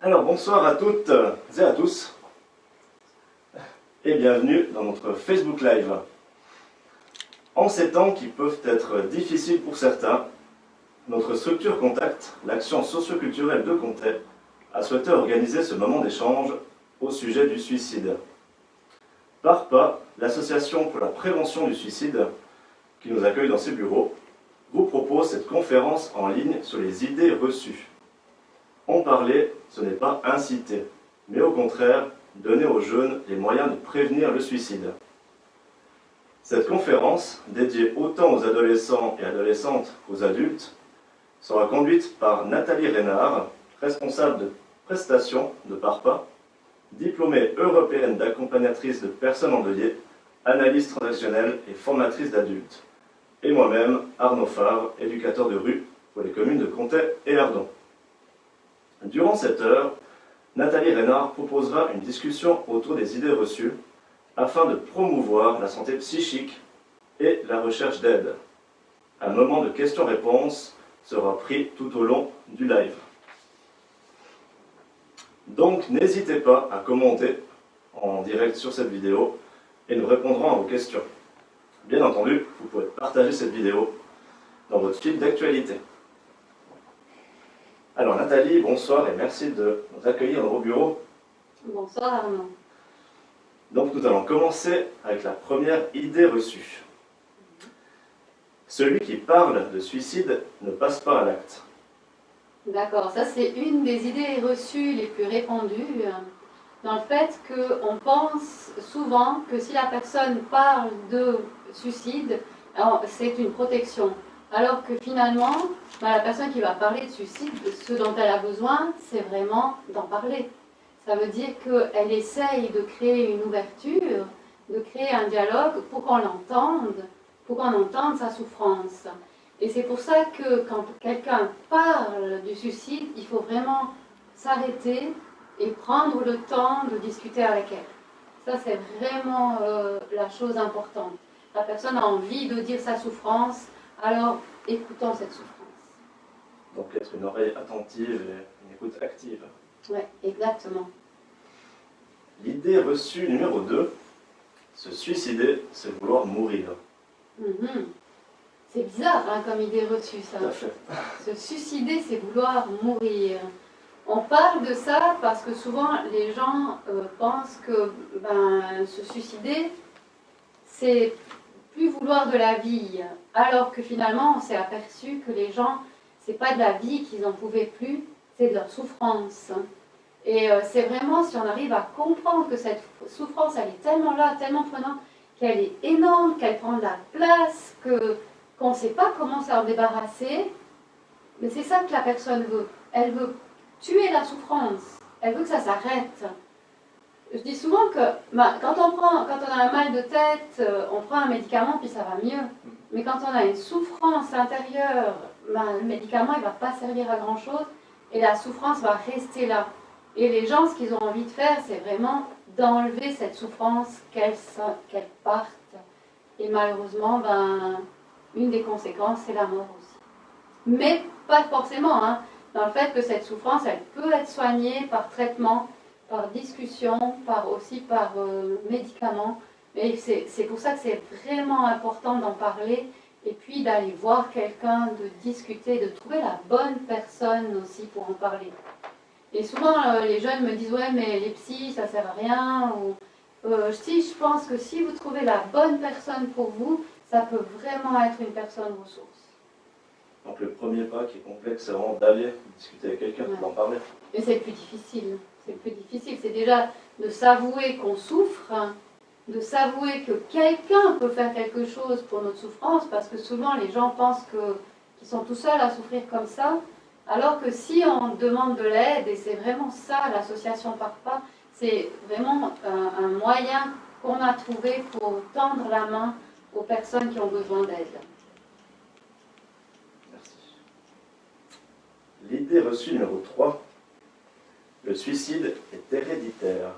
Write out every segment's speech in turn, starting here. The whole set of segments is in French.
Alors bonsoir à toutes et à tous et bienvenue dans notre Facebook Live. En ces temps qui peuvent être difficiles pour certains, notre structure Contact, l'action socio-culturelle de Comté, a souhaité organiser ce moment d'échange au sujet du suicide. PARPA, l'association pour la prévention du suicide, qui nous accueille dans ses bureaux, vous propose cette conférence en ligne sur les idées reçues. En parler, ce n'est pas inciter, mais au contraire, donner aux jeunes les moyens de prévenir le suicide. Cette conférence, dédiée autant aux adolescents et adolescentes qu'aux adultes, sera conduite par Nathalie Reynard, responsable de prestations de PARPA, diplômée européenne d'accompagnatrice de personnes endeuillées, analyse transactionnelle et formatrice d'adultes, et moi-même, Arnaud Favre, éducateur de rue pour les communes de Comté et Ardon. Durant cette heure, Nathalie Reynard proposera une discussion autour des idées reçues afin de promouvoir la santé psychique et la recherche d'aide. Un moment de questions-réponses sera pris tout au long du live. Donc n'hésitez pas à commenter en direct sur cette vidéo et nous répondrons à vos questions. Bien entendu, vous pouvez partager cette vidéo dans votre fil d'actualité. Alors Nathalie, bonsoir et merci de nous accueillir dans vos bureaux. Bonsoir Arnaud. Donc nous allons commencer avec la première idée reçue. Celui qui parle de suicide ne passe pas à l'acte. D'accord, ça c'est une des idées reçues les plus répandues, dans le fait qu'on pense souvent que si la personne parle de suicide, c'est une protection. Alors que finalement, la personne qui va parler de suicide, ce dont elle a besoin, c'est vraiment d'en parler. Ça veut dire qu'elle essaye de créer une ouverture, de créer un dialogue pour qu'on entende sa souffrance. Et c'est pour ça que quand quelqu'un parle du suicide, il faut vraiment s'arrêter et prendre le temps de discuter avec elle. Ça, c'est vraiment la chose importante. La personne a envie de dire sa souffrance, alors écoutons cette souffrance. Donc être une oreille attentive et une écoute active. Oui, exactement. L'idée reçue numéro 2, se suicider, c'est vouloir mourir. C'est bizarre hein, comme idée reçue ça. Tout à fait. Se suicider, c'est vouloir mourir. On parle de ça parce que souvent les gens pensent que se suicider, c'est plus vouloir de la vie. Alors que finalement, on s'est aperçu que les gens, c'est pas de la vie qu'ils n'en pouvaient plus, c'est de leur souffrance. Et c'est vraiment, si on arrive à comprendre que cette souffrance, elle est tellement là, tellement prenante, qu'elle est énorme, qu'elle prend de la place, qu'on ne sait pas comment s'en débarrasser, mais c'est ça que la personne veut. Elle veut tuer la souffrance, elle veut que ça s'arrête. Je dis souvent que quand on a un mal de tête, on prend un médicament puis ça va mieux. Mais quand on a une souffrance intérieure, le médicament il ne va pas servir à grand chose et la souffrance va rester là. Et les gens, ce qu'ils ont envie de faire, c'est vraiment d'enlever cette souffrance, qu'elle parte. Et malheureusement, une des conséquences, c'est la mort aussi. Mais pas forcément, hein, dans le fait que cette souffrance, elle peut être soignée par traitement, par discussion, aussi par médicaments. Mais c'est pour ça que c'est vraiment important d'en parler et puis d'aller voir quelqu'un, de discuter, de trouver la bonne personne aussi pour en parler. Et souvent, les jeunes me disent « Ouais, mais les psys, ça sert à rien. » Si, je pense que si vous trouvez la bonne personne pour vous, ça peut vraiment être une personne ressource. Donc le premier pas qui est complexe, c'est vraiment d'aller discuter avec quelqu'un, d'en parler. Et c'est le plus difficile. C'est le plus difficile. C'est déjà de s'avouer qu'on souffre, de s'avouer que quelqu'un peut faire quelque chose pour notre souffrance, parce que souvent les gens pensent qu'ils sont tout seuls à souffrir comme ça. Alors que si on demande de l'aide, et c'est vraiment ça l'association PARPA, c'est vraiment un moyen qu'on a trouvé pour tendre la main aux personnes qui ont besoin d'aide. Merci. L'idée reçue numéro 3, le suicide est héréditaire.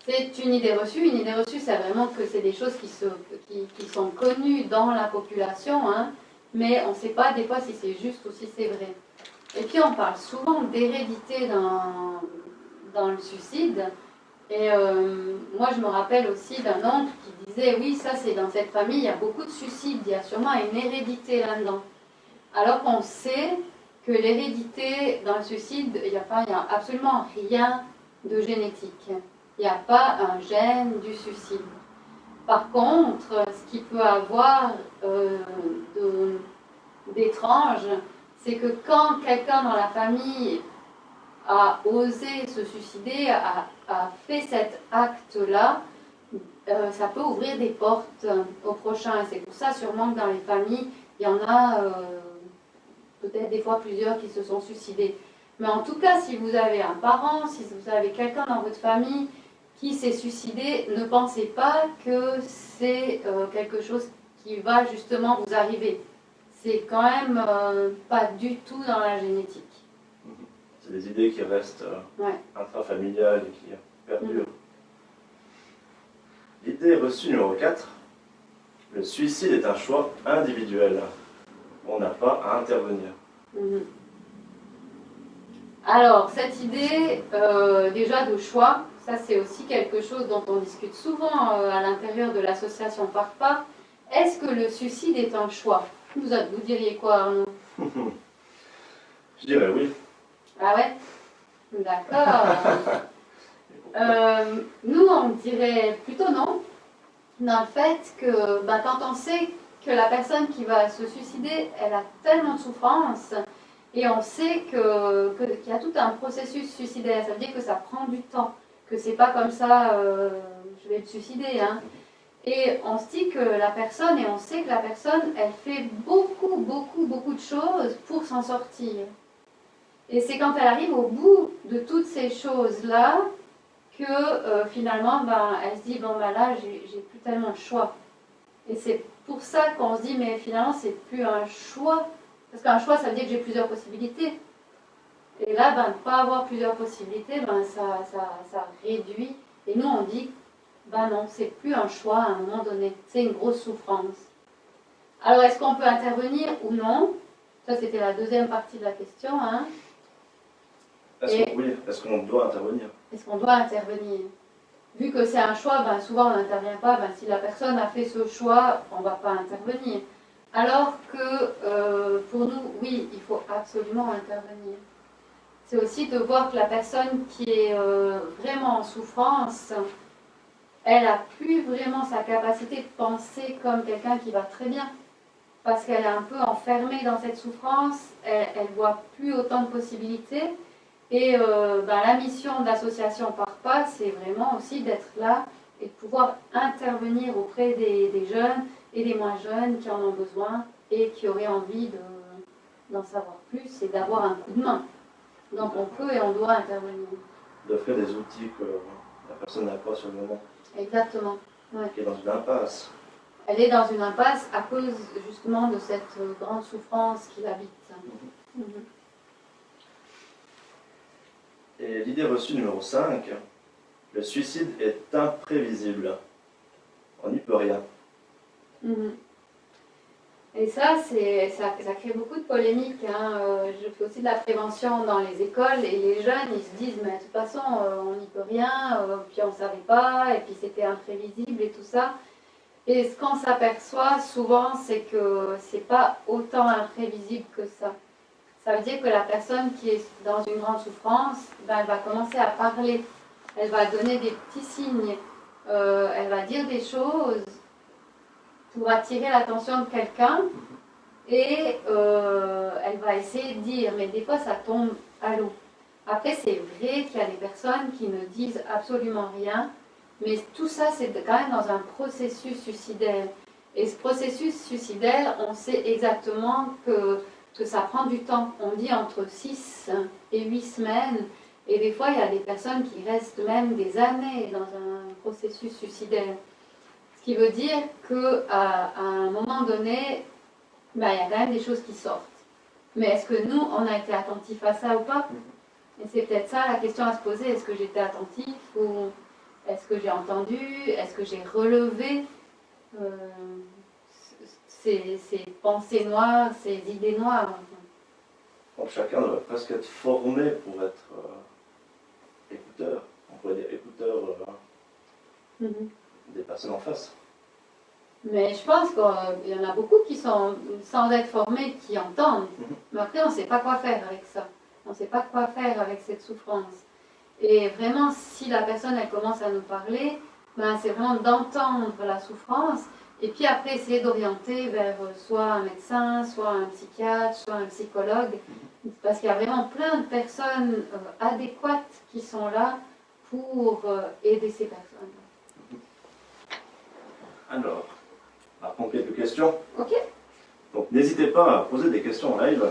C'est une idée reçue. Une idée reçue, c'est vraiment que c'est des choses qui sont connues dans la population, hein. Mais on ne sait pas des fois si c'est juste ou si c'est vrai. Et puis on parle souvent d'hérédité dans le suicide. Et moi je me rappelle aussi d'un oncle qui disait oui, ça c'est dans cette famille, il y a beaucoup de suicides, il y a sûrement une hérédité là-dedans. Alors qu'on sait que l'hérédité dans le suicide, il n'y a absolument rien de génétique. Il n'y a pas un gène du suicide. Par contre, ce qui peut avoir d'étrange, c'est que quand quelqu'un dans la famille a osé se suicider, a fait cet acte-là, ça peut ouvrir des portes au prochain. Et c'est pour ça sûrement que dans les familles, il y en a peut-être des fois plusieurs qui se sont suicidés. Mais en tout cas, si vous avez un parent, si vous avez quelqu'un dans votre famille qui s'est suicidé, ne pensez pas que c'est quelque chose qui va justement vous arriver. C'est quand même pas du tout dans la génétique. C'est des idées qui restent intrafamiliales et qui perdurent. L'idée reçue numéro 4. Le suicide est un choix individuel. On n'a pas à intervenir. Alors, cette idée déjà de choix, ça c'est aussi quelque chose dont on discute souvent à l'intérieur de l'association Parpa. Est-ce que le suicide est un choix? Vous diriez quoi, Arnaud? Je dirais oui. Ah ouais? D'accord. Nous, on dirait plutôt non, dans le fait que quand on sait que la personne qui va se suicider, elle a tellement de souffrance, et on sait qu'il y a tout un processus suicidaire, ça veut dire que ça prend du temps, que c'est pas comme ça, je vais te suicider, hein. Et on se dit que la personne, et on sait que la personne, elle fait beaucoup de choses pour s'en sortir. Et c'est quand elle arrive au bout de toutes ces choses-là que finalement, elle se dit, bon, là, j'ai plus tellement de choix. Et c'est pour ça qu'on se dit, mais finalement, c'est plus un choix. Parce qu'un choix, ça veut dire que j'ai plusieurs possibilités. Et là, ne pas avoir plusieurs possibilités, ça réduit. Et nous, on dit, non, c'est plus un choix à un moment donné. C'est une grosse souffrance. Alors, est-ce qu'on peut intervenir ou non? Ça, c'était la deuxième partie de la question, hein. Est-ce qu'on doit intervenir? Est-ce qu'on doit intervenir? Vu que c'est un choix, souvent on n'intervient pas. Si la personne a fait ce choix, on ne va pas intervenir. Alors que pour nous, oui, il faut absolument intervenir. C'est aussi de voir que la personne qui est vraiment en souffrance, elle n'a plus vraiment sa capacité de penser comme quelqu'un qui va très bien. Parce qu'elle est un peu enfermée dans cette souffrance, elle ne voit plus autant de possibilités. Et la mission de l'association Parpa, c'est vraiment aussi d'être là et de pouvoir intervenir auprès des jeunes et des moins jeunes qui en ont besoin et qui auraient envie d'en savoir plus et d'avoir un coup de main. Donc on peut et on doit intervenir. D'offrir des outils que la personne n'a pas sur le moment. Exactement. Ouais. Qui est dans une impasse. Elle est dans une impasse à cause justement de cette grande souffrance qui l'habite. Et l'idée reçue numéro 5, le suicide est imprévisible. On n'y peut rien. Et ça crée beaucoup de polémiques. Je fais aussi de la prévention dans les écoles et les jeunes, ils se disent, mais de toute façon, on n'y peut rien, puis on ne savait pas, et puis c'était imprévisible et tout ça. Et ce qu'on s'aperçoit souvent, c'est que c'est pas autant imprévisible que ça. Ça veut dire que la personne qui est dans une grande souffrance, elle va commencer à parler, elle va donner des petits signes, elle va dire des choses pour attirer l'attention de quelqu'un et elle va essayer de dire, mais des fois ça tombe à l'eau. Après, c'est vrai qu'il y a des personnes qui ne disent absolument rien, mais tout ça, c'est quand même dans un processus suicidaire. Et ce processus suicidaire, on sait exactement que ça prend du temps. On dit entre 6 et 8 semaines. Et des fois, il y a des personnes qui restent même des années dans un processus suicidaire. Ce qui veut dire qu'à un moment donné, il y a quand même des choses qui sortent. Mais est-ce que nous, on a été attentifs à ça ou pas? Et c'est peut-être ça la question à se poser. Est-ce que j'étais attentif ou est-ce que j'ai entendu? Est-ce que j'ai relevé ces pensées noires, ces idées noires? Donc chacun devrait presque être formé pour être écouteur, on pourrait dire écouteur des personnes en face. Mais je pense qu'il y en a beaucoup qui sont, sans être formés, qui entendent. Mais après, on ne sait pas quoi faire avec ça. On ne sait pas quoi faire avec cette souffrance. Et vraiment, si la personne, elle commence à nous parler, ben, c'est vraiment d'entendre la souffrance. Et puis après, essayer d'orienter vers soit un médecin, soit un psychiatre, soit un psychologue. Parce qu'il y a vraiment plein de personnes adéquates qui sont là pour aider ces personnes. Alors, on va prendre quelques questions. Ok. Donc n'hésitez pas à poser des questions en live.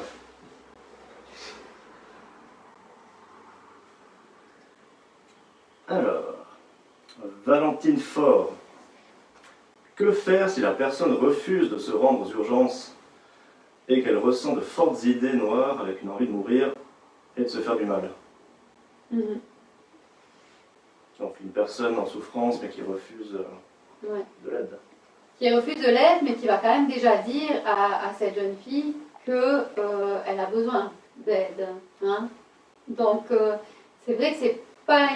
Alors, Valentine Faure. Que faire si la personne refuse de se rendre aux urgences et qu'elle ressent de fortes idées noires avec une envie de mourir et de se faire du mal? Donc une personne en souffrance mais qui refuse de l'aide. Qui refuse de l'aide, mais qui va quand même déjà dire à cette jeune fille qu'elle a besoin d'aide. Hein. Donc, c'est vrai que c'est pas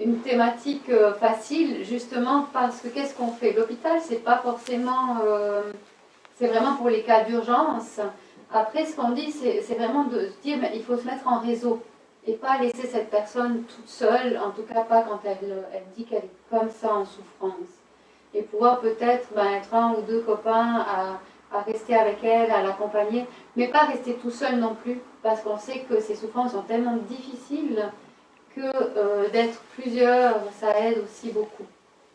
une thématique facile, justement parce que qu'est-ce qu'on fait? L'hôpital, c'est pas forcément... c'est vraiment pour les cas d'urgence. Après, ce qu'on dit, c'est vraiment de se dire il faut se mettre en réseau et pas laisser cette personne toute seule, en tout cas pas quand elle dit qu'elle est comme ça en souffrance. Et pouvoir peut-être être un ou deux copains à rester avec elle, à l'accompagner, mais pas rester tout seul non plus, parce qu'on sait que ces souffrances sont tellement difficiles que d'être plusieurs, ça aide aussi beaucoup.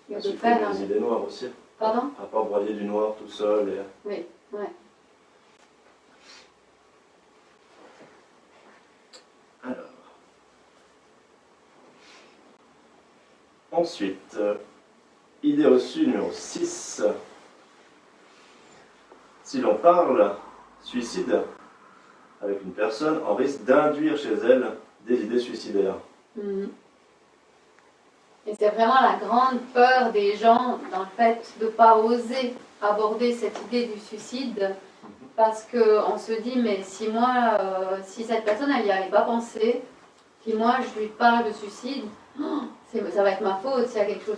Et de faire des idées noires aussi. Pardon? À part broyer du noir tout seul. Oui, ouais. Alors. Ensuite, idée reçue numéro 6. Si l'on parle suicide avec une personne, on risque d'induire chez elle des idées suicidaires. Et c'est vraiment la grande peur des gens, dans le fait de ne pas oser aborder cette idée du suicide, parce qu'on se dit, mais si moi, si cette personne, elle n'y avait pas pensé, puis moi, je lui parle de suicide, ça va être ma faute s'il y a quelque chose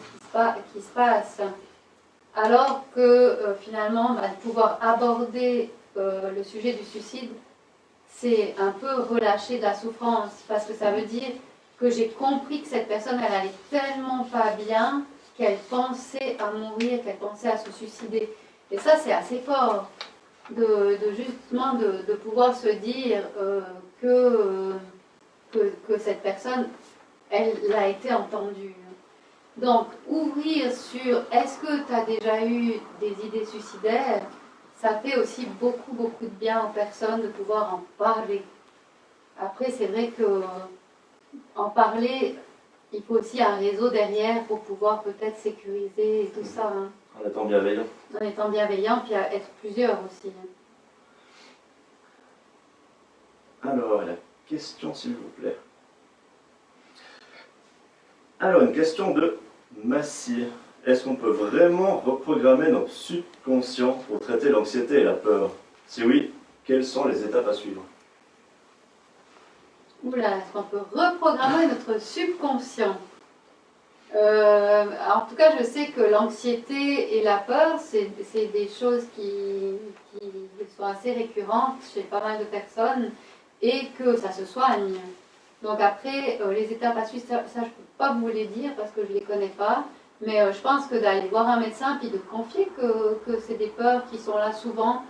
qui se passe. Alors que finalement, de pouvoir aborder le sujet du suicide, c'est un peu relâcher de la souffrance, parce que ça veut dire que j'ai compris que cette personne, elle allait tellement pas bien qu'elle pensait à mourir, qu'elle pensait à se suicider. Et ça, c'est assez fort, justement de pouvoir se dire que cette personne, elle a été entendue. Donc, ouvrir sur est-ce que tu as déjà eu des idées suicidaires, ça fait aussi beaucoup, beaucoup de bien aux personnes de pouvoir en parler. Après, c'est vrai que en parler, il faut aussi un réseau derrière pour pouvoir peut-être sécuriser et tout ça. Hein. En étant bienveillant. En étant bienveillant, puis à être plusieurs aussi. Hein. Alors, la question, s'il vous plaît. Alors, une question de Massier. Est-ce qu'on peut vraiment reprogrammer notre subconscient pour traiter l'anxiété et la peur? Si oui, quelles sont les étapes à suivre? Oula, est-ce qu'on peut reprogrammer notre subconscient? En tout cas, je sais que l'anxiété et la peur, c'est des choses qui sont assez récurrentes chez pas mal de personnes et que ça se soigne. Donc après, les étapes à suivre, ça je ne peux pas vous les dire parce que je ne les connais pas. Mais je pense que d'aller voir un médecin puis de confier que c'est des peurs qui sont là souvent,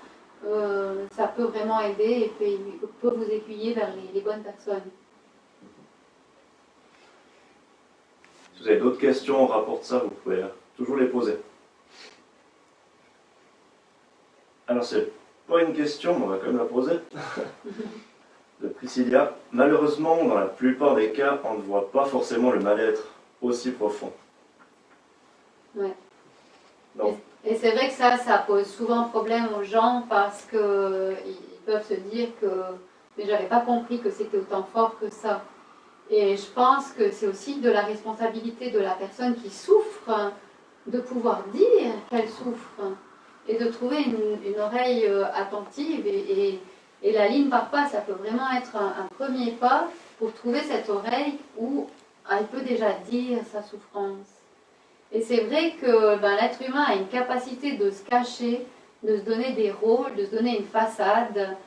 ça peut vraiment aider et puis peut vous aiguiller vers les bonnes personnes. Si vous avez d'autres questions en rapport de ça, vous pouvez toujours les poser. Alors, c'est pas une question, mais on va quand même la poser. De Priscilla. Malheureusement, dans la plupart des cas, on ne voit pas forcément le mal-être aussi profond. Ouais. Donc, et c'est vrai que ça pose souvent problème aux gens parce qu'ils peuvent se dire que mais j'avais pas compris que c'était autant fort que ça. Et je pense que c'est aussi de la responsabilité de la personne qui souffre de pouvoir dire qu'elle souffre et de trouver une oreille attentive et Et la ligne par pas, ça peut vraiment être un premier pas pour trouver cette oreille où elle peut déjà dire sa souffrance. Et c'est vrai que l'être humain a une capacité de se cacher, de se donner des rôles, de se donner une façade,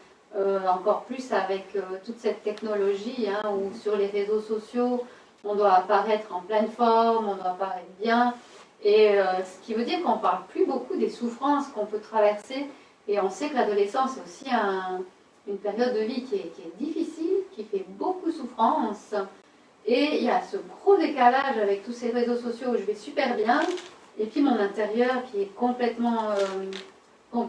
encore plus avec toute cette technologie, hein, où sur les réseaux sociaux, on doit apparaître en pleine forme, on doit apparaître bien. Et ce qui veut dire qu'on ne parle plus beaucoup des souffrances qu'on peut traverser. Et on sait que l'adolescence est aussi une période de vie qui est difficile, qui fait beaucoup souffrance. Et il y a ce gros décalage avec tous ces réseaux sociaux où je vais super bien, et puis mon intérieur qui est complètement en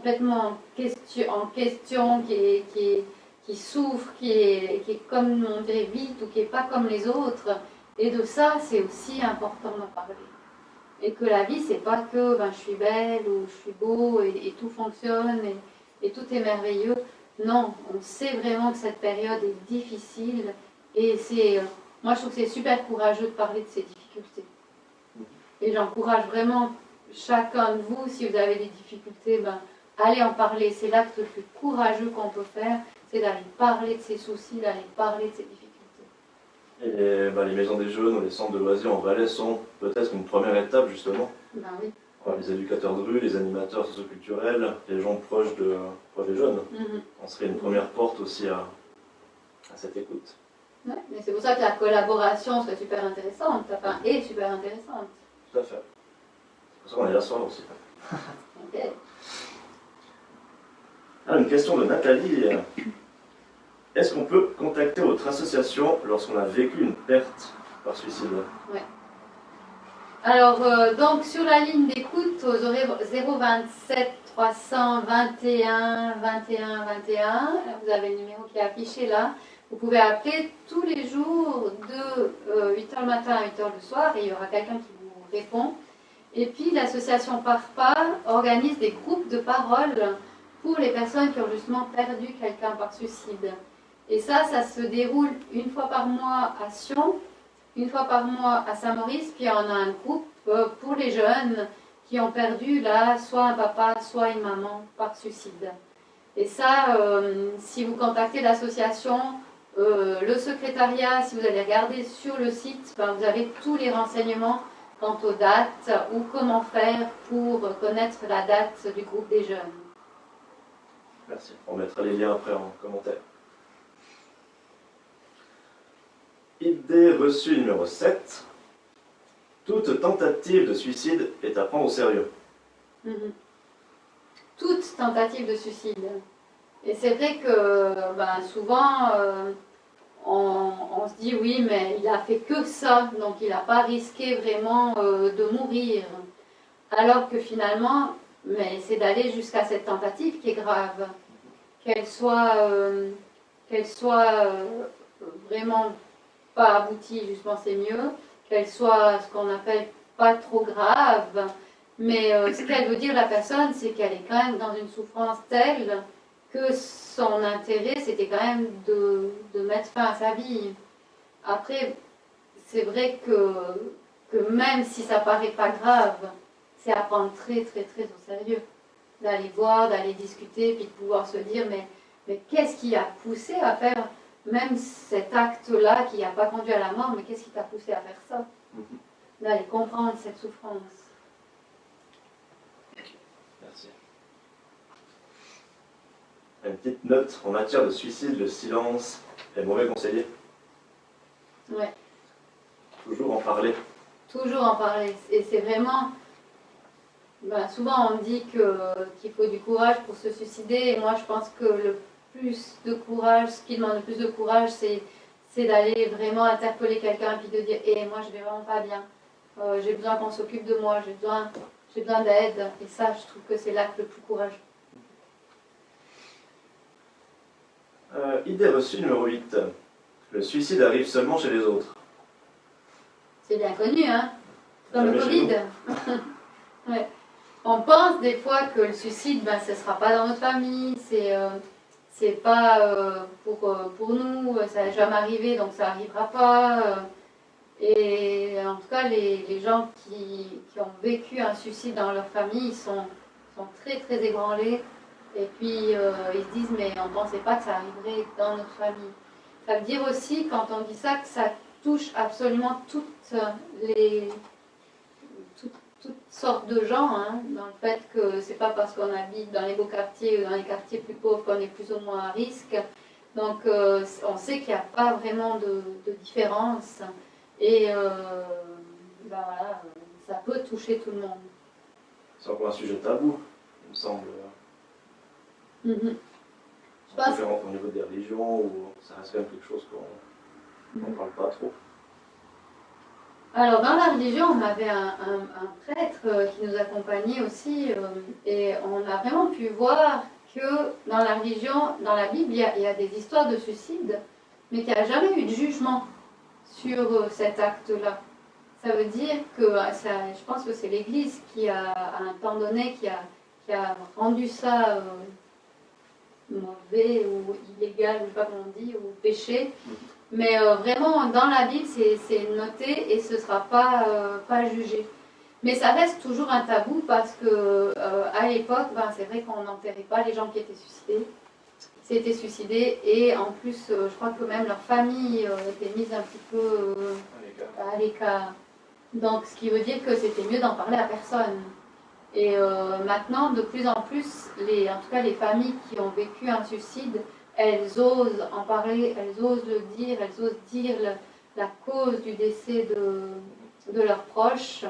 question, qui souffre, qui est comme on dirait vite ou qui n'est pas comme les autres. Et de ça, c'est aussi important d'en parler. Et que la vie, c'est pas que je suis belle ou je suis beau et tout fonctionne et tout est merveilleux. Non, on sait vraiment que cette période est difficile et moi je trouve que c'est super courageux de parler de ces difficultés. Et j'encourage vraiment chacun de vous, si vous avez des difficultés, allez en parler. C'est l'acte le plus courageux qu'on peut faire, c'est d'aller parler de ses soucis, d'aller parler de ses difficultés. Et les maisons des jeunes ou les centres de loisirs en Valais sont peut-être une première étape justement. Oui. Les éducateurs de rue, les animateurs socioculturels, les gens proches des jeunes. On serait une première porte aussi à cette écoute. Ouais, mais c'est pour ça que la collaboration serait super intéressante, est super intéressante. Tout à fait. C'est pour ça qu'on est là ce soir aussi. Ok. Alors, une question de Nathalie. Est-ce qu'on peut contacter votre association lorsqu'on a vécu une perte par suicide? Ouais. Alors, donc sur la ligne d'écoute, vous aurez 027 321 21 21. Vous avez le numéro qui est affiché là. Vous pouvez appeler tous les jours de 8h le matin à 8h le soir et il y aura quelqu'un qui vous répond. Et puis l'association Parpa organise des groupes de parole pour les personnes qui ont justement perdu quelqu'un par suicide. Et ça se déroule une fois par mois à Sion, une fois par mois à Saint-Maurice, puis on a un groupe pour les jeunes qui ont perdu là, soit un papa, soit une maman par suicide. Et ça, si vous contactez l'association, le secrétariat, si vous allez regarder sur le site, vous avez tous les renseignements quant aux dates ou comment faire pour connaître la date du groupe des jeunes. Merci. On mettra les liens après en commentaire. Idée reçue numéro 7. Toute tentative de suicide est à prendre au sérieux. Toute tentative de suicide. Et c'est vrai que souvent, on se dit oui, mais il a fait que ça, donc il n'a pas risqué vraiment de mourir. Alors que finalement, c'est d'aller jusqu'à cette tentative qui est grave. Qu'elle soit vraiment pas aboutie, justement c'est mieux. Qu'elle soit ce qu'on appelle pas trop grave. Mais ce qu'elle veut dire la personne, c'est qu'elle est quand même dans une souffrance telle que son intérêt, c'était quand même de mettre fin à sa vie. Après, c'est vrai que même si ça paraît pas grave, c'est à prendre très très très au sérieux. D'aller voir, d'aller discuter, puis de pouvoir se dire, mais qu'est-ce qui a poussé à faire même cet acte-là qui n'a pas conduit à la mort, mais qu'est-ce qui t'a poussé à faire ça? D'aller comprendre cette souffrance. Merci. Une petite note en matière de suicide, le silence est mauvais conseiller. Ouais. Toujours en parler. Toujours en parler. Et c'est vraiment... souvent on dit qu'il faut du courage pour se suicider. Et moi je pense que le plus de courage, ce qui demande le plus de courage, c'est d'aller vraiment interpeller quelqu'un et puis de dire moi je vais vraiment pas bien. J'ai besoin qu'on s'occupe de moi, j'ai besoin d'aide. Et ça, je trouve que c'est l'acte le plus courageux. Idée reçue numéro 8. Le suicide arrive seulement chez les autres. C'est bien connu, hein? Comme le Jamais Covid. Ouais. On pense des fois que le suicide, ce ne sera pas dans notre famille, c'est pas pour nous, ça n'est jamais arrivé, donc ça n'arrivera pas. Et en tout cas, les gens qui ont vécu un suicide dans leur famille, ils sont très très ébranlés. Et puis ils se disent mais on ne pensait pas que ça arriverait dans notre famille. Ça veut dire aussi quand on dit ça que ça touche absolument toutes sortes de gens, hein, dans le fait que c'est pas parce qu'on habite dans les beaux quartiers ou dans les quartiers plus pauvres qu'on est plus ou moins à risque. Donc on sait qu'il n'y a pas vraiment de différence et ben voilà, ça peut toucher tout le monde. C'est encore un sujet tabou, il me semble. Je pense... Au niveau des religions, où ça reste quand même quelque chose qu'on ne parle pas trop. Alors, dans la religion, on avait un prêtre qui nous accompagnait aussi, et on a vraiment pu voir que dans la religion, dans la Bible, il y a des histoires de suicide, mais qu'il n'y a jamais eu de jugement sur cet acte-là. Ça veut dire que, je pense que c'est l'Église qui a, à un temps donné, qui a rendu ça mauvais ou illégal, je ne sais pas comment on dit, ou péché. Mais vraiment, dans la Bible, c'est noté et ce ne sera pas jugé. Mais ça reste toujours un tabou parce que à l'époque, ben, c'est vrai qu'on n'enterrait pas les gens qui s'étaient suicidés. Et en plus, je crois que même leur famille était mise un petit peu à l'écart. Donc, ce qui veut dire que c'était mieux d'en parler à personne. Et maintenant, de plus en plus, en tout cas les familles qui ont vécu un suicide, elles osent en parler, elles osent le dire, elles osent dire la cause du décès de leurs proches,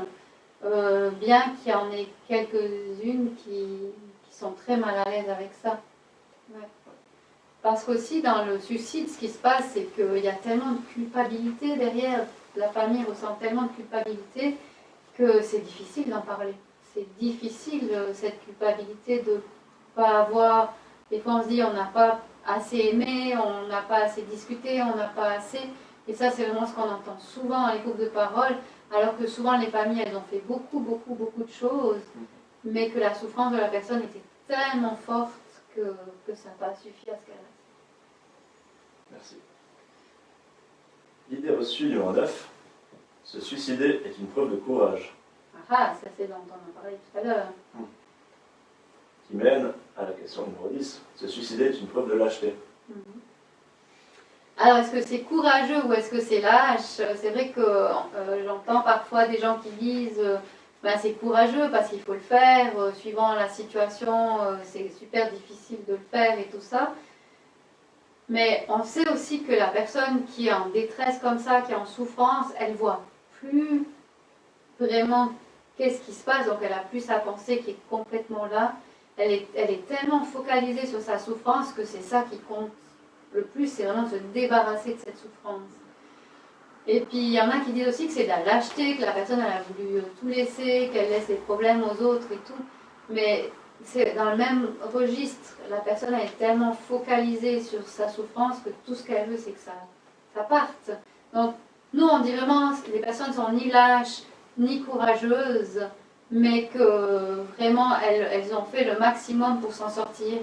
bien qu'il y en ait quelques-unes qui sont très mal à l'aise avec ça. Ouais. Parce qu'aussi dans le suicide, ce qui se passe, c'est qu'il y a tellement de culpabilité derrière, la famille ressent tellement de culpabilité que c'est difficile d'en parler. C'est difficile cette culpabilité de ne pas avoir... Des fois on se dit on n'a pas assez aimé, on n'a pas assez discuté, on n'a pas assez... Et ça c'est vraiment ce qu'on entend souvent dans les groupes de parole, alors que souvent les familles elles ont fait beaucoup de choses, mais que la souffrance de la personne était tellement forte que ça n'a pas suffi à ce qu'elle reste. Merci. L'idée reçue numéro 9, se suicider est une preuve de courage. Ah, ça c'est dont on en parlait tout à l'heure. Qui mène à la question numéro 10, se suicider est une preuve de lâcheté. Alors, est-ce que c'est courageux ou est-ce que c'est lâche? C'est vrai que j'entends parfois des gens qui disent ben, c'est courageux parce qu'il faut le faire, suivant la situation, c'est super difficile de le faire et tout ça. Mais on sait aussi que la personne qui est en détresse comme ça, qui est en souffrance, elle voit plus vraiment qu'est-ce qui se passe, donc elle a plus sa pensée qui est complètement là. Elle est tellement focalisée sur sa souffrance que c'est ça qui compte le plus, c'est vraiment de se débarrasser de cette souffrance. Et puis il y en a qui disent aussi que c'est de la lâcheté, que la personne elle a voulu tout laisser, qu'elle laisse les problèmes aux autres et tout. Mais c'est dans le même registre, la personne elle est tellement focalisée sur sa souffrance que tout ce qu'elle veut c'est que ça parte. Donc nous on dit vraiment que les personnes sont ni lâches, ni courageuses, mais que vraiment elles ont fait le maximum pour s'en sortir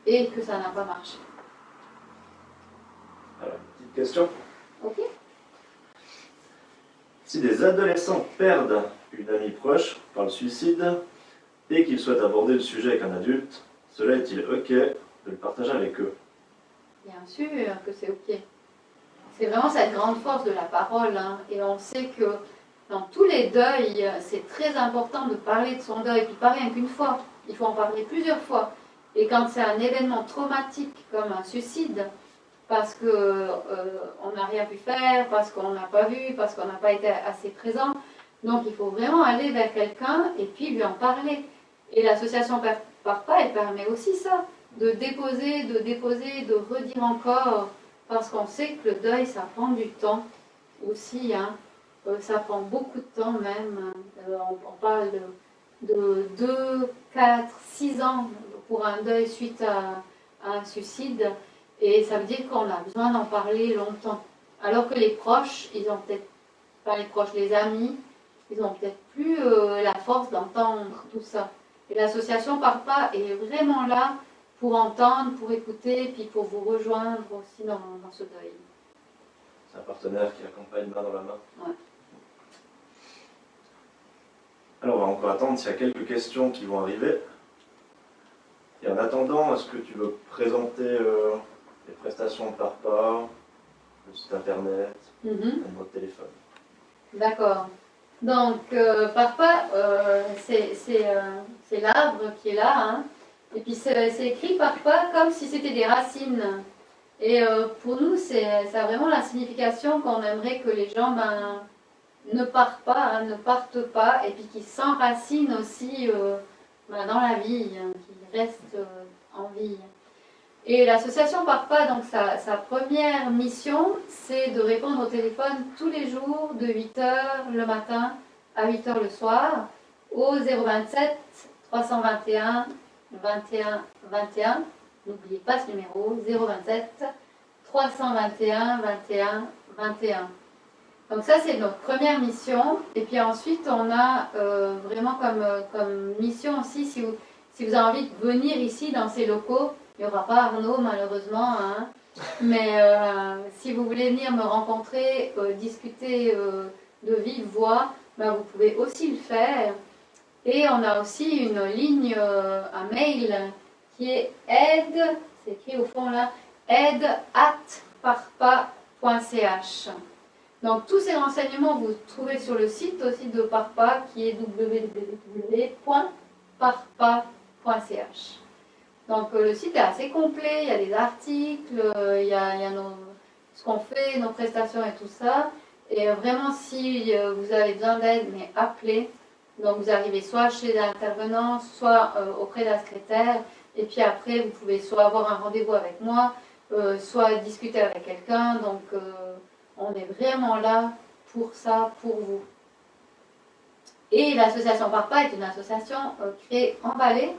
et que ça n'a pas marché. Alors, petite question. Ok. Si des adolescents perdent une amie proche par le suicide et qu'ils souhaitent aborder le sujet avec un adulte, cela est-il ok de le partager avec eux? Bien sûr que c'est ok. C'est vraiment cette grande force de la parole, hein. Et on sait que dans tous les deuils, c'est très important de parler de son deuil, puis pas rien qu'une fois. Il faut en parler plusieurs fois. Et quand c'est un événement traumatique comme un suicide, parce qu'on n'a rien pu faire, parce qu'on n'a pas vu, parce qu'on n'a pas été assez présent, donc il faut vraiment aller vers quelqu'un et puis lui en parler. Et l'association Parpa, elle permet aussi ça, de déposer, de redire encore, parce qu'on sait que le deuil, ça prend du temps aussi, hein. Ça prend beaucoup de temps même. On parle de 2, 4, 6 ans pour un deuil suite à un suicide. Et ça veut dire qu'on a besoin d'en parler longtemps. Alors que les proches, ils ont peut-être, pas les proches, les amis, ils ont peut-être plus la force d'entendre tout ça. Et l'association Parpa est vraiment là pour entendre, pour écouter, puis pour vous rejoindre aussi dans ce deuil. C'est un partenaire qui accompagne main dans la main. Ouais. Alors on va encore attendre s'il y a quelques questions qui vont arriver. Et en attendant, est-ce que tu veux présenter les prestations de Parpa, le site internet, un numéro de téléphone? D'accord. Donc, Parpa, c'est l'arbre qui est là, hein. Et puis c'est écrit Parpa comme si c'était des racines. Et pour nous, ça a vraiment la signification qu'on aimerait que les gens ne partent pas, hein, ne partent pas, et puis qu'ils s'enracinent aussi dans la vie, hein, qu'ils restent en vie. Et l'association Parpa, donc sa première mission, c'est de répondre au téléphone tous les jours de 8h le matin à 8h le soir au 027 321 21 21. N'oubliez pas ce numéro, 027 321 21 21. Donc ça, c'est notre première mission. Et puis ensuite, on a vraiment comme mission aussi, si vous avez envie de venir ici dans ces locaux, il n'y aura pas Arnaud malheureusement, hein, mais si vous voulez venir me rencontrer, discuter de vive voix, ben, vous pouvez aussi le faire. Et on a aussi une ligne, un mail qui est aide, c'est écrit au fond là, aide@parpa.ch. Donc tous ces renseignements vous trouvez sur le site aussi de Parpa qui est www.parpa.ch. Donc le site est assez complet, il y a des articles, il y a ce qu'on fait, nos prestations et tout ça. Et vraiment si vous avez besoin d'aide, mais appelez. Donc vous arrivez soit chez l'intervenant, soit auprès d'un secrétaire. Et puis après vous pouvez soit avoir un rendez-vous avec moi, soit discuter avec quelqu'un. Donc on est vraiment là pour ça, pour vous. Et l'association Parpa est une association créée en Valais.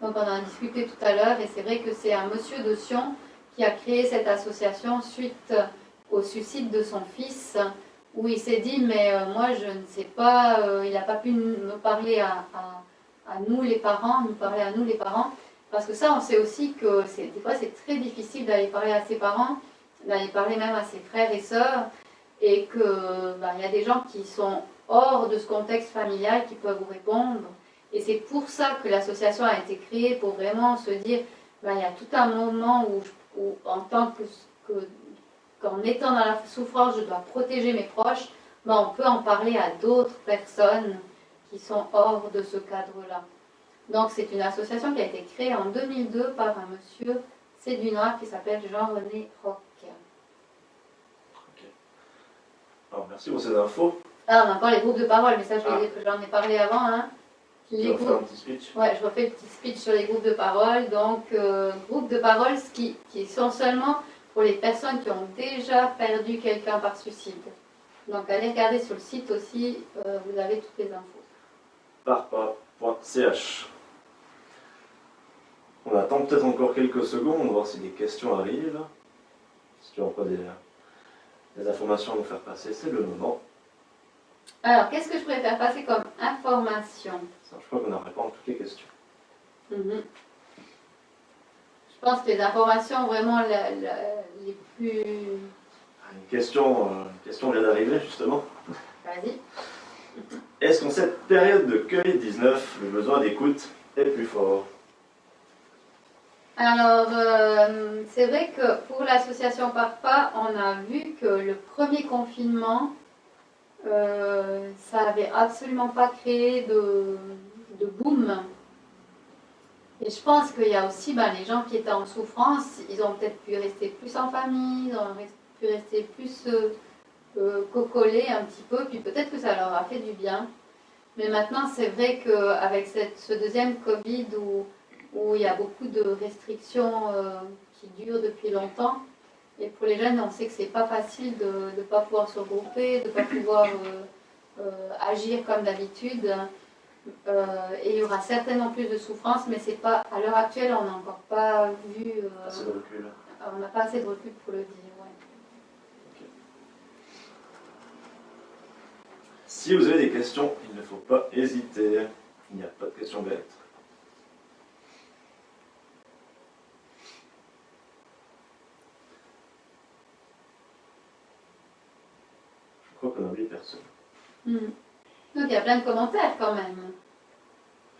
Donc on en a discuté tout à l'heure et c'est vrai que c'est un monsieur de Sion qui a créé cette association suite au suicide de son fils, où il s'est dit mais moi je ne sais pas, il n'a pas pu me parler à nous les parents, parce que ça on sait aussi que des fois c'est très difficile d'aller parler à ses parents, d'aller parler même à ses frères et sœurs, et que il y a des gens qui sont hors de ce contexte familial qui peuvent vous répondre. Et c'est pour ça que l'association a été créée, pour vraiment se dire, il y a tout un moment où en tant qu'en étant dans la souffrance, je dois protéger mes proches, on peut en parler à d'autres personnes qui sont hors de ce cadre-là. Donc c'est une association qui a été créée en 2002 par un monsieur sédunois qui s'appelle Jean-René Roch. Ok. Alors, merci pour ces infos. Ah, on a encore les groupes de parole, mais ça j'en ai parlé avant. Hein. Tu vas faire un petit speech? Ouais, je refais le petit speech sur les groupes de parole. Donc, groupes de parole qui sont seulement pour les personnes qui ont déjà perdu quelqu'un par suicide. Donc, allez regarder sur le site aussi, vous avez toutes les infos. Parpa.ch. On attend peut-être encore quelques secondes, voir si des questions arrivent. Si tu as encore des informations à nous faire passer, c'est le moment. Alors, qu'est-ce que je pourrais faire passer comme information? Je crois qu'on a répondu à toutes les questions. Je pense que les informations vraiment les plus... Une question vient d'arriver, justement. Vas-y. Est-ce qu'en cette période de Covid-19, le besoin d'écoute est plus fort? Alors, c'est vrai que pour l'association Parpa, on a vu que le premier confinement, ça n'avait absolument pas créé de boom. Et je pense qu'il y a aussi les gens qui étaient en souffrance, ils ont peut-être pu rester plus en famille, ils ont pu rester plus cocolés un petit peu, puis peut-être que ça leur a fait du bien. Mais maintenant, c'est vrai qu'avec ce deuxième Covid où il y a beaucoup de restrictions qui durent depuis longtemps, et pour les jeunes, on sait que c'est pas facile de ne pas pouvoir se regrouper, de ne pas pouvoir agir comme d'habitude. Et il y aura certainement plus de souffrance, mais c'est pas, à l'heure actuelle, on n'a encore pas vu. Assez de recul. On n'a pas assez de recul pour le dire. Ouais. Okay. Si vous avez des questions, il ne faut pas hésiter. Il n'y a pas de questions bêtes. Je crois qu'on n'a oublié personne. Donc il y a plein de commentaires quand même.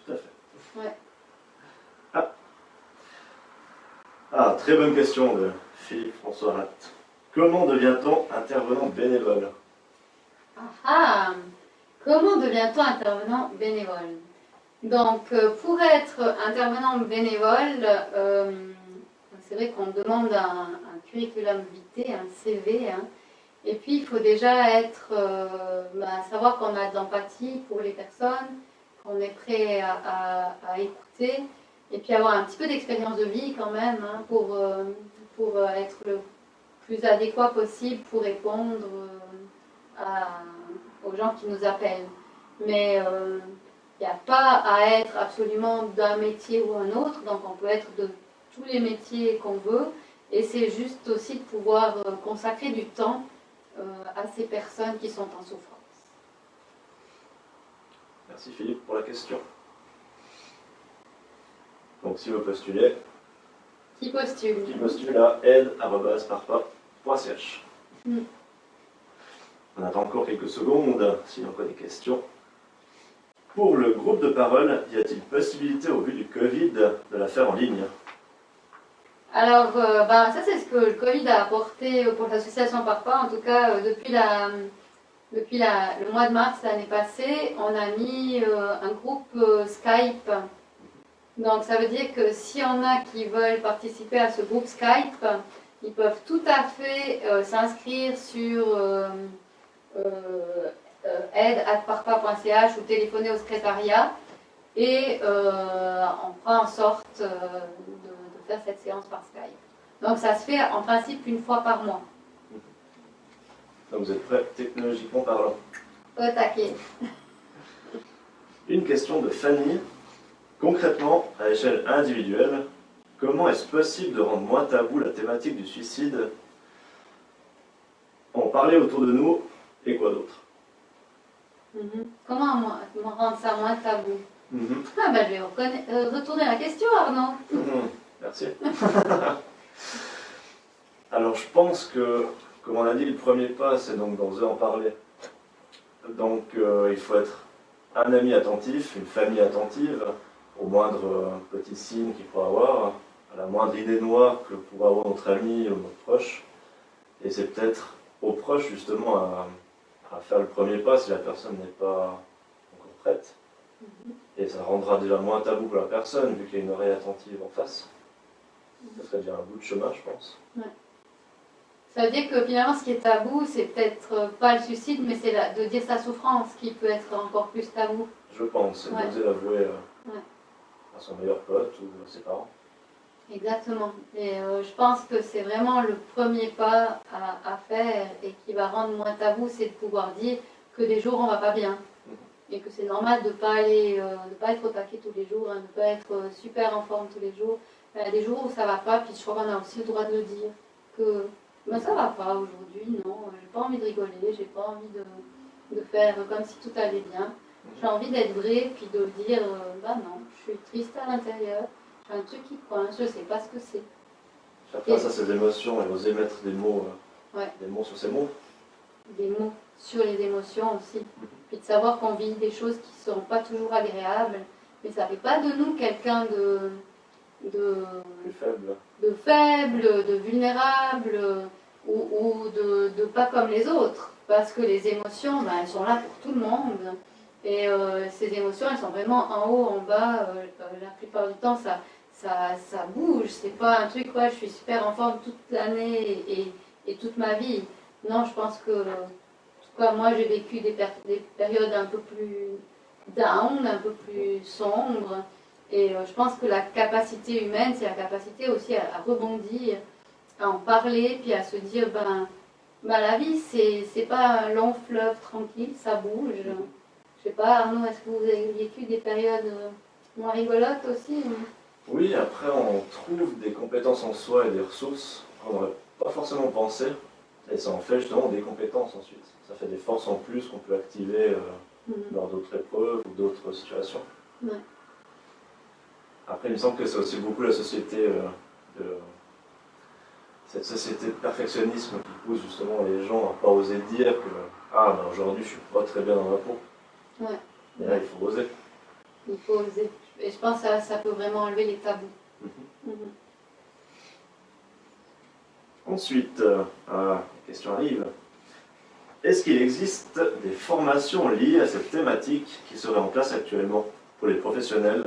Tout à fait. Ouais. Ah, Ah, très bonne question de Philippe François Ratt. Comment devient-on intervenant bénévole? Ah, comment devient-on intervenant bénévole? Donc, pour être intervenant bénévole, c'est vrai qu'on demande un curriculum vitae, un CV, hein, et puis il faut déjà savoir qu'on a de l'empathie pour les personnes, qu'on est prêt à écouter, et puis avoir un petit peu d'expérience de vie quand même, hein, pour être le plus adéquat possible pour répondre aux gens qui nous appellent. Mais il n'y a pas à être absolument d'un métier ou un autre, donc on peut être de tous les métiers qu'on veut, et c'est juste aussi de pouvoir consacrer du temps à ces personnes qui sont en souffrance. Merci Philippe pour la question. Donc si vous postulez, Qui postule? qui postule à aide@parpa.ch. On attend encore quelques secondes s'il y a encore des questions. Pour le groupe de parole, y a-t-il possibilité au vu du Covid de la faire en ligne? Alors, ça c'est ce que le Covid a apporté pour l'association Parpa, en tout cas depuis le mois de mars l'année passée, on a mis un groupe Skype. Donc ça veut dire que s'il y en a qui veulent participer à ce groupe Skype, ils peuvent tout à fait s'inscrire sur aide@parpa.ch ou téléphoner au secrétariat et on fera en sorte de faire cette séance par Skype. Donc ça se fait en principe une fois par mois. Donc vous êtes prêts technologiquement parlant? Au taquet. Une question de Fanny. Concrètement, à l'échelle individuelle, comment est-ce possible de rendre moins tabou la thématique du suicide? En parler autour de nous et quoi d'autre? Comment rendre ça moins tabou? Ah ben je vais retourner la question, Arnaud. Merci. Alors je pense que, comme on a dit, le premier pas, c'est donc d'oser en parler. Donc il faut être un ami attentif, une famille attentive, au moindre petit signe qu'il pourra avoir, à la moindre idée noire que pourra avoir notre ami ou notre proche. Et c'est peut-être aux proches justement à faire le premier pas si la personne n'est pas encore prête. Et ça rendra déjà moins tabou pour la personne, vu qu'il y a une oreille attentive en face. Ça serait déjà un bout de chemin, je pense. Ouais. Ça veut dire que finalement, ce qui est tabou, c'est peut-être pas le suicide, mais c'est de dire sa souffrance qui peut être encore plus tabou. Je pense, c'est d'oser l'avouer à son meilleur pote ou à ses parents. Exactement. Et je pense que c'est vraiment le premier pas à faire et qui va rendre moins tabou, c'est de pouvoir dire que des jours on va pas bien. Et que c'est normal de pas être au taquet tous les jours, hein, de ne pas être super en forme tous les jours. Il y a des jours où ça va pas, puis je crois qu'on a aussi le droit de le dire. Que ça va pas aujourd'hui, non, j'ai pas envie de rigoler, j'ai pas envie de faire comme si tout allait bien. J'ai envie d'être vrai, puis de dire, non, je suis triste à l'intérieur, j'ai un truc qui coince, je sais pas ce que c'est. Faire face à ses émotions et oser mettre des mots sur ses mots. Des mots sur les émotions aussi. Puis de savoir qu'on vit des choses qui sont pas toujours agréables, mais ça fait pas de nous quelqu'un Plus faible. De faible, de vulnérable ou de pas comme les autres. Parce que les émotions, elles sont là pour tout le monde. Et ces émotions, elles sont vraiment en haut, en bas. La plupart du temps, ça bouge. C'est pas un truc, je suis super en forme toute l'année et toute ma vie. Non, je pense que, en tout cas, moi, j'ai vécu des périodes un peu plus down, un peu plus sombres. Et je pense que la capacité humaine, c'est la capacité aussi à rebondir, à en parler, puis à se dire, la vie, c'est pas un long fleuve tranquille, ça bouge. Je sais pas, Arnaud, est-ce que vous avez vécu des périodes moins rigolotes aussi? Oui, après on trouve des compétences en soi et des ressources qu'on n'aurait pas forcément pensé. Et ça en fait justement des compétences ensuite. Ça fait des forces en plus qu'on peut activer lors d'autres épreuves ou d'autres situations. Ouais. Après, il me semble que c'est aussi beaucoup la société, cette société de perfectionnisme qui pousse justement les gens à ne pas oser dire que aujourd'hui je suis pas très bien dans ma peau. Ouais. Et là, il faut oser. Il faut oser. Et je pense que ça peut vraiment enlever les tabous. Ensuite, la question arrive. Est-ce qu'il existe des formations liées à cette thématique qui seraient en place actuellement pour les professionnels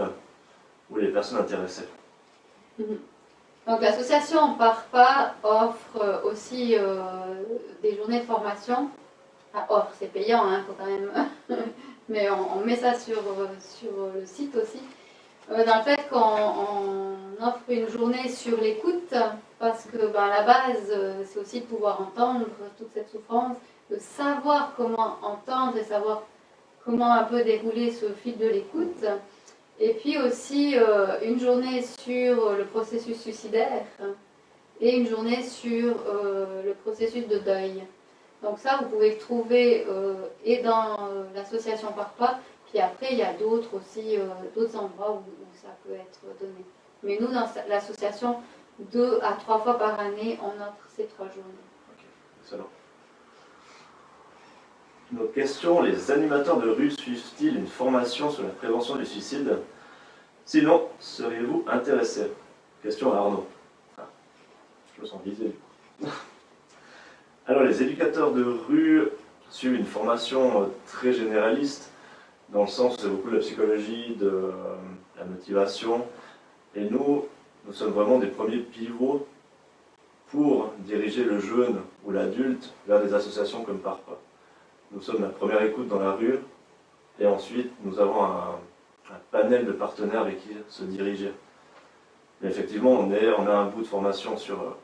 ou les personnes intéressées? Donc l'association PARPA offre aussi des journées de formation. Enfin, offre, c'est payant, hein, faut quand même. Mais on met ça sur le site aussi. Dans le fait qu'on offre une journée sur l'écoute, parce que à la base, c'est aussi de pouvoir entendre toute cette souffrance, de savoir comment entendre et savoir comment un peu dérouler ce fil de l'écoute. Et puis aussi une journée sur le processus suicidaire et une journée sur le processus de deuil. Donc ça, vous pouvez le trouver et dans l'association PARPA, puis après, il y a d'autres aussi, d'autres endroits où ça peut être donné. Mais nous, dans l'association, 2 à 3 fois par année, on offre ces 3 journées. Ok, excellent. Une autre question, les animateurs de rue suivent-ils une formation sur la prévention du suicide? Sinon, seriez-vous intéressé? Question à Arnaud. Ah, je me sens visé du coup. Alors, les éducateurs de rue suivent une formation très généraliste, dans le sens où c'est beaucoup de la psychologie, de la motivation. Et nous sommes vraiment des premiers pivots pour diriger le jeune ou l'adulte vers des associations comme PARPA. Nous sommes la première écoute dans la rue, et ensuite nous avons un panel de partenaires avec qui se diriger. Mais effectivement, on a un bout de formation sur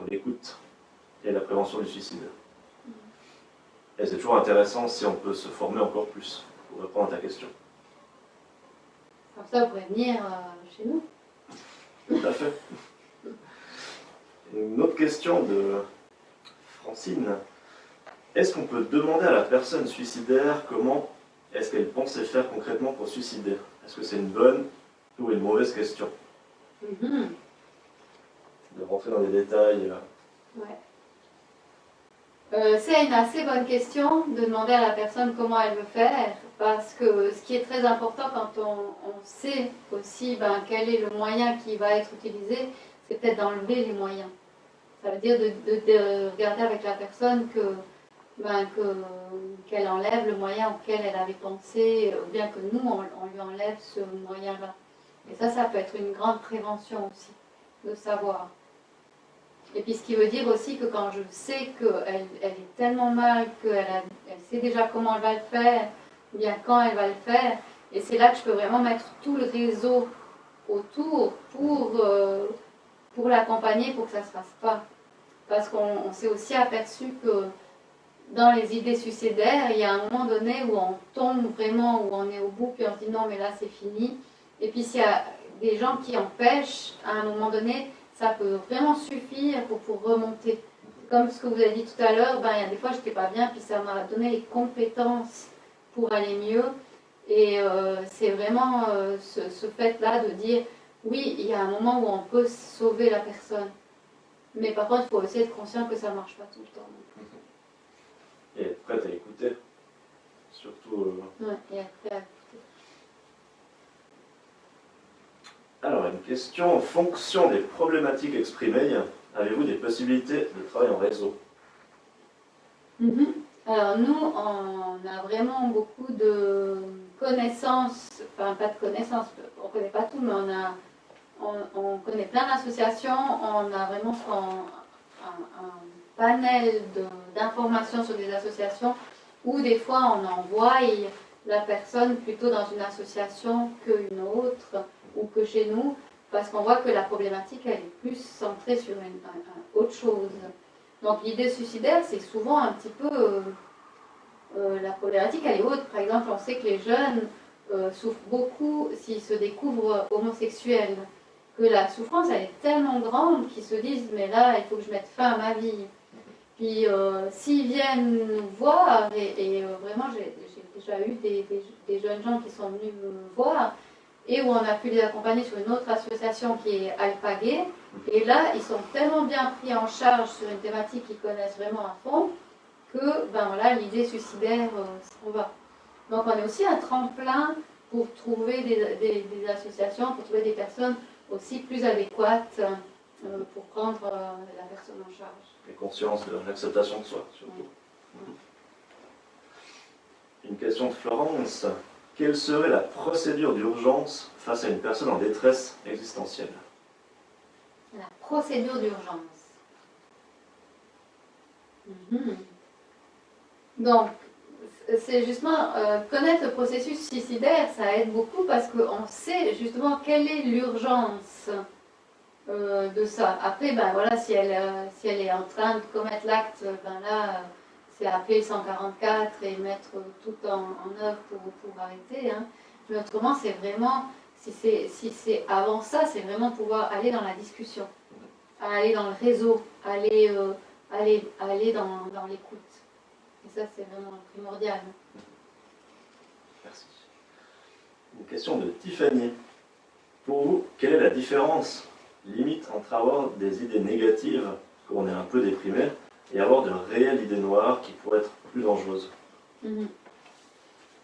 l'écoute et la prévention du suicide. Et c'est toujours intéressant si on peut se former encore plus, pour répondre à ta question. Comme ça, vous pourrez venir chez nous. Tout à fait. Une autre question de Francine. Est-ce qu'on peut demander à la personne suicidaire comment est-ce qu'elle pensait faire concrètement pour suicider? Est-ce que c'est une bonne ou une mauvaise question? De rentrer dans les détails. Ouais. C'est une assez bonne question de demander à la personne comment elle veut faire, parce que ce qui est très important quand on sait aussi quel est le moyen qui va être utilisé, c'est peut-être d'enlever les moyens. Ça veut dire de regarder avec la personne qu'elle enlève le moyen auquel elle avait pensé, ou bien que nous, on lui enlève ce moyen-là. Et ça peut être une grande prévention aussi, de savoir. Et puis ce qui veut dire aussi que quand je sais qu'elle est tellement mal, elle sait déjà comment elle va le faire, ou bien quand elle va le faire, et c'est là que je peux vraiment mettre tout le réseau autour pour l'accompagner, pour que ça ne se fasse pas. Parce qu'on s'est aussi aperçu que dans les idées suicidaires, il y a un moment donné où on tombe vraiment, où on est au bout, puis on se dit non mais là c'est fini. Et puis s'il y a des gens qui empêchent, à un moment donné, ça peut vraiment suffire pour remonter. Comme ce que vous avez dit tout à l'heure, il y a des fois je n'étais pas bien, puis ça m'a donné les compétences pour aller mieux. Et c'est vraiment ce fait-là de dire, oui, il y a un moment où on peut sauver la personne. Mais par contre, il faut aussi être conscient que ça ne marche pas tout le temps. Et être prête à écouter. Surtout... Ouais, et être prête à écouter. Alors, une question. En fonction des problématiques exprimées, avez-vous des possibilités de travail en réseau? Alors nous, on a vraiment beaucoup de connaissances, enfin pas de connaissances, on ne connaît pas tout, mais on connaît plein d'associations, on a vraiment un panel d'informations sur des associations où des fois on envoie la personne plutôt dans une association qu'une autre ou que chez nous, parce qu'on voit que la problématique elle est plus centrée sur autre chose. Donc l'idée suicidaire, c'est souvent un petit peu... la problématique, elle est haute. Par exemple, on sait que les jeunes souffrent beaucoup s'ils se découvrent homosexuels. Que la souffrance, elle est tellement grande qu'ils se disent, mais là, il faut que je mette fin à ma vie. Puis s'ils viennent nous voir, et vraiment, j'ai déjà eu des jeunes gens qui sont venus me voir, et où on a pu les accompagner sur une autre association qui est Alpagé. Et là, ils sont tellement bien pris en charge sur une thématique qu'ils connaissent vraiment à fond, que voilà, l'idée suicidaire s'en va. Donc on est aussi un tremplin pour trouver des associations, pour trouver des personnes aussi plus adéquates pour prendre la personne en charge. Et conscience de l'acceptation de soi, surtout. Une question de Florence. Quelle serait la procédure d'urgence face à une personne en détresse existentielle? La procédure d'urgence. Donc, c'est justement connaître le processus suicidaire, ça aide beaucoup parce qu'on sait justement quelle est l'urgence de ça. Après, ben voilà, si elle est en train de commettre l'acte, ben là, c'est appeler le 144 et mettre tout en œuvre pour arrêter. Hein. Mais autrement, c'est vraiment, si c'est avant ça, c'est vraiment pouvoir aller dans la discussion, aller dans le réseau, aller dans l'écoute. Et ça, c'est vraiment primordial. Merci. Une question de Tiffany. Pour vous, quelle est la différence limite entre avoir des idées négatives, quand on est un peu déprimé, et avoir de réelles idées noires qui pourraient être plus dangereuses?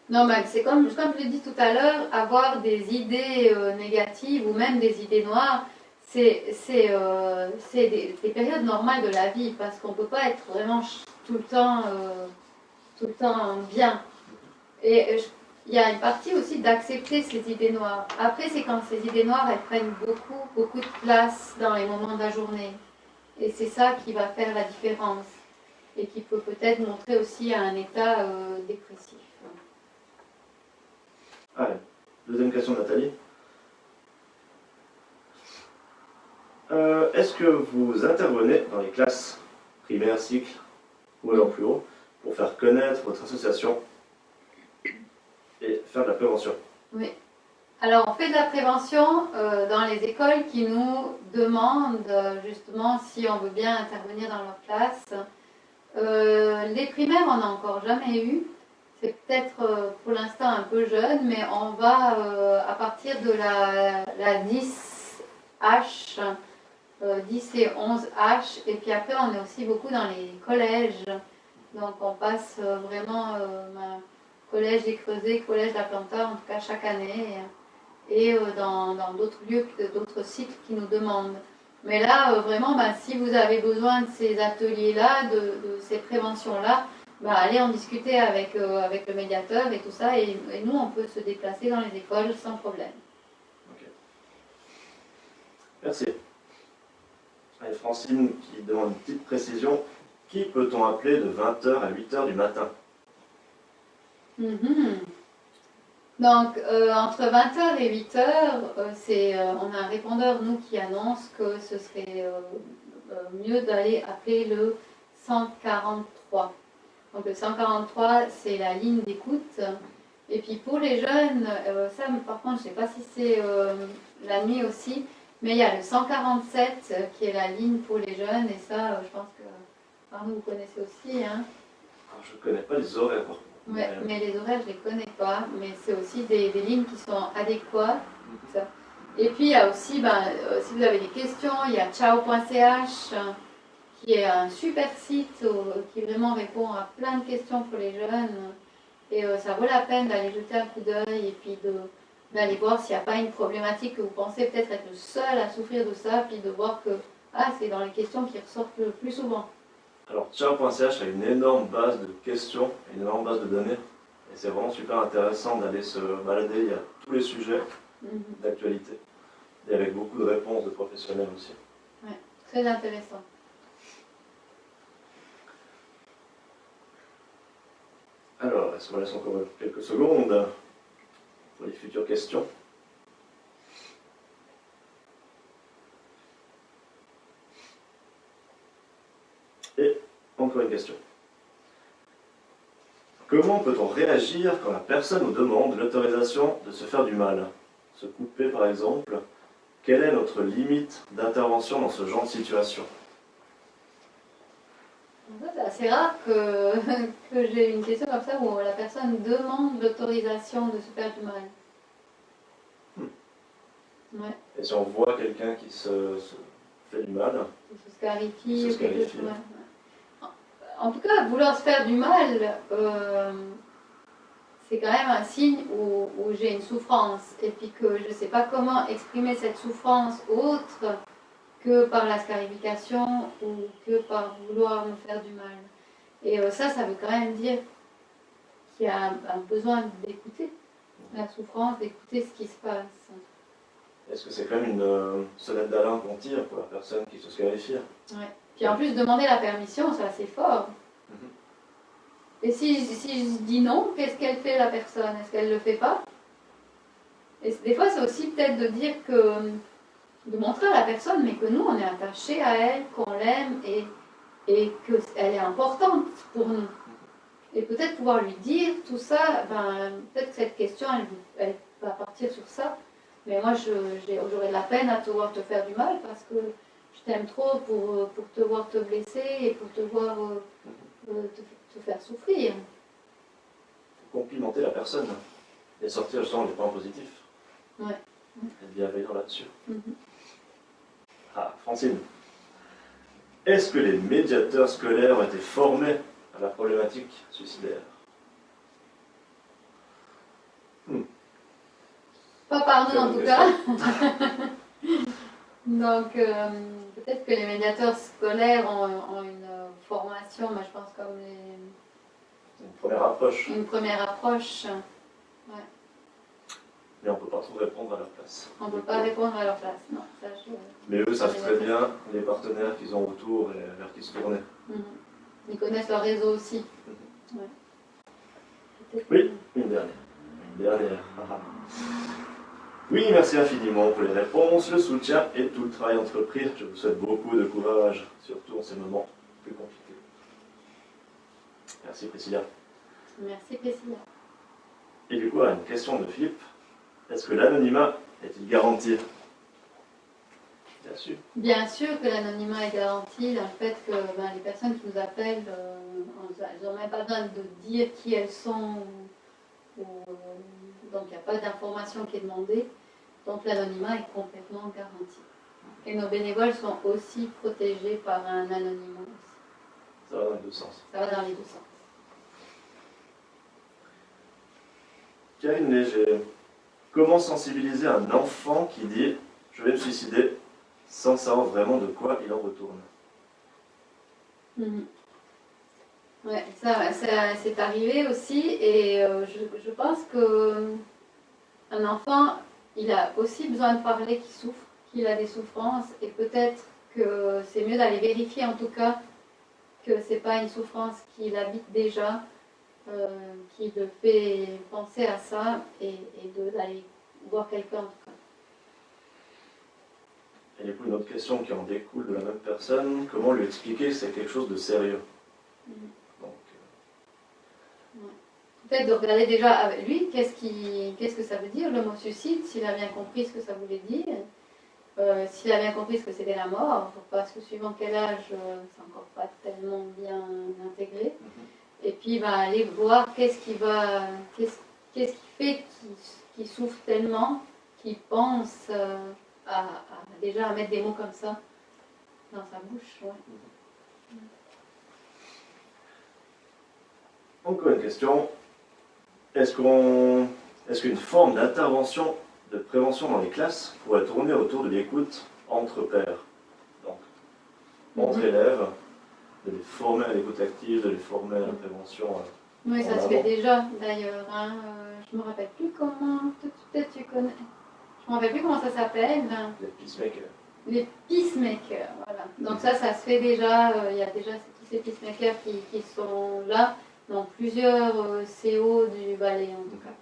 Non, mais c'est comme je l'ai dit tout à l'heure, avoir des idées négatives ou même des idées noires, c'est des périodes normales de la vie parce qu'on ne peut pas être vraiment tout le temps bien. Et il y a une partie aussi d'accepter ces idées noires. Après, c'est quand ces idées noires, elles prennent beaucoup de place dans les moments de la journée. Et c'est ça qui va faire la différence et qui peut peut-être montrer aussi un état dépressif. Allez, deuxième question de Nathalie. Est-ce que vous intervenez dans les classes primaires, cycles ou alors plus haut pour faire connaître votre association et faire de la prévention? Oui. Alors, on fait de la prévention dans les écoles qui nous demandent justement si on veut bien intervenir dans leur classe. Les primaires, on n'a encore jamais eu. C'est peut-être pour l'instant un peu jeune, mais on va à partir de la 10H, 10 et 11H, et puis après on est aussi beaucoup dans les collèges. Donc on passe vraiment collège des Creusets, collège de la Planta, en tout cas chaque année, et dans d'autres lieux, d'autres cycles qui nous demandent. Mais là, vraiment, si vous avez besoin de ces ateliers-là, de ces préventions-là, allez en discuter avec le médiateur et tout ça, et nous, on peut se déplacer dans les écoles sans problème. Ok. Merci. Allez, Francine qui demande une petite précision. Qui peut-on appeler de 20h à 8h du matin? Donc, entre 20h et 8h, on a un répondeur, nous, qui annonce que ce serait mieux d'aller appeler le 143. Donc, le 143, c'est la ligne d'écoute. Et puis, pour les jeunes, ça, par contre, je ne sais pas si c'est la nuit aussi, mais il y a le 147 qui est la ligne pour les jeunes. Et ça, je pense que Arnaud, vous connaissez aussi. Hein. Alors, je ne connais pas les horaires. Ouais, mais les horaires, je ne les connais pas, mais c'est aussi des lignes qui sont adéquates. Ça. Et puis, il y a aussi, si vous avez des questions, il y a ciao.ch, qui est un super site qui vraiment répond à plein de questions pour les jeunes. Et ça vaut la peine d'aller jeter un coup d'œil et puis d'aller voir s'il n'y a pas une problématique que vous pensez peut-être être le seul à souffrir de ça, puis de voir que c'est dans les questions qui ressortent le plus souvent. Alors, ciao.ch a une énorme base de questions, une énorme base de données. Et c'est vraiment super intéressant d'aller se balader. Il y a tous les sujets d'actualité. Et avec beaucoup de réponses de professionnels aussi. Oui, très intéressant. Alors, il se laisse encore quelques secondes pour les futures questions. Et encore une question. Comment peut-on réagir quand la personne nous demande l'autorisation de se faire du mal? Se couper par exemple? Quelle est notre limite d'intervention dans ce genre de situation? C'est assez rare que j'ai une question comme ça où la personne demande l'autorisation de se faire du mal. Ouais. Et si on voit quelqu'un qui se fait du mal, se scarifie. En tout cas, vouloir se faire du mal, c'est quand même un signe où j'ai une souffrance et puis que je ne sais pas comment exprimer cette souffrance autre que par la scarification ou que par vouloir me faire du mal. Et ça veut quand même dire qu'il y a un besoin d'écouter la souffrance, d'écouter ce qui se passe. Est-ce que c'est quand même une sonnette d'alarme qu'on tire pour la personne qui se scarifie? Ouais. Puis en plus, demander la permission, c'est assez fort. Et si je dis non, qu'est-ce qu'elle fait la personne? Est-ce qu'elle ne le fait pas? Et des fois, c'est aussi peut-être de dire que, de montrer à la personne, mais que nous, on est attaché à elle, qu'on l'aime et qu'elle est importante pour nous. Et peut-être pouvoir lui dire tout ça, peut-être que cette question, elle va partir sur ça. Mais moi, j'aurais de la peine à te voir te faire du mal parce que je t'aime trop pour te voir te blesser et pour te voir te faire souffrir. Complimenter la personne et sortir justement les points positifs. Ouais. Être bienveillant là-dessus. Mm-hmm. Ah, Francine, est-ce que les médiateurs scolaires ont été formés à la problématique suicidaire? Pas par nous en tout cas. Donc peut-être que les médiateurs scolaires ont une formation, moi je pense comme Une première approche. une première approche. Ouais. Mais on ne peut pas trop répondre à leur place. On ne peut pas répondre à leur place, non. Ça, Mais eux savent très bien les partenaires qu'ils ont autour et vers qui se tourner. Ils connaissent leur réseau aussi. Ouais. Oui, une dernière. Oui, merci infiniment pour les réponses, le soutien et tout le travail entrepris. Je vous souhaite beaucoup de courage, surtout en ces moments plus compliqués. Merci Priscilla. Merci Priscilla. Et du coup, une question de Philippe. Est-ce que l'anonymat est-il garanti? Bien sûr. Bien sûr que l'anonymat est garanti dans le fait que les personnes qui nous appellent, elles n'ont même pas besoin de dire qui elles sont. Donc il n'y a pas d'information qui est demandée. Donc l'anonymat est complètement garanti. Et nos bénévoles sont aussi protégés par un anonymat aussi. Ça va dans les deux sens. Ça va dans les deux sens. Karine Léger, comment sensibiliser un enfant qui dit « je vais me suicider » sans savoir vraiment de quoi il en retourne? Ouais, ça c'est arrivé aussi et je pense que un enfant, il a aussi besoin de parler qu'il souffre, qu'il a des souffrances et peut-être que c'est mieux d'aller vérifier en tout cas que c'est pas une souffrance qu'il habite déjà, qui le fait penser à ça et d'aller voir quelqu'un en tout cas. Et du coup, une autre question qui en découle de la même personne, comment lui expliquer que c'est quelque chose de sérieux? Donc, peut-être de regarder déjà avec lui qu'est-ce que ça veut dire le mot suicide, s'il a bien compris ce que ça voulait dire, s'il a bien compris ce que c'était la mort, parce que suivant quel âge, c'est encore pas tellement bien intégré. Et puis aller voir qu'est-ce qui fait qu'il souffre tellement, qu'il pense déjà à mettre des mots comme ça dans sa bouche. Ouais. Encore une question. Est-ce qu'une forme d'intervention, de prévention dans les classes pourrait tourner autour de l'écoute entre pairs? Donc, entre élèves, de les former à l'écoute active, de les former à la prévention. Oui, ça se fait déjà d'ailleurs. Je ne me rappelle plus comment, peut-être tu connais. Je ne me rappelle plus comment ça s'appelle. Les peacemakers. Les peacemakers, voilà. Donc ça se fait déjà. Il y a déjà tous ces peacemakers qui sont là dans plusieurs CO du Valais en tout cas.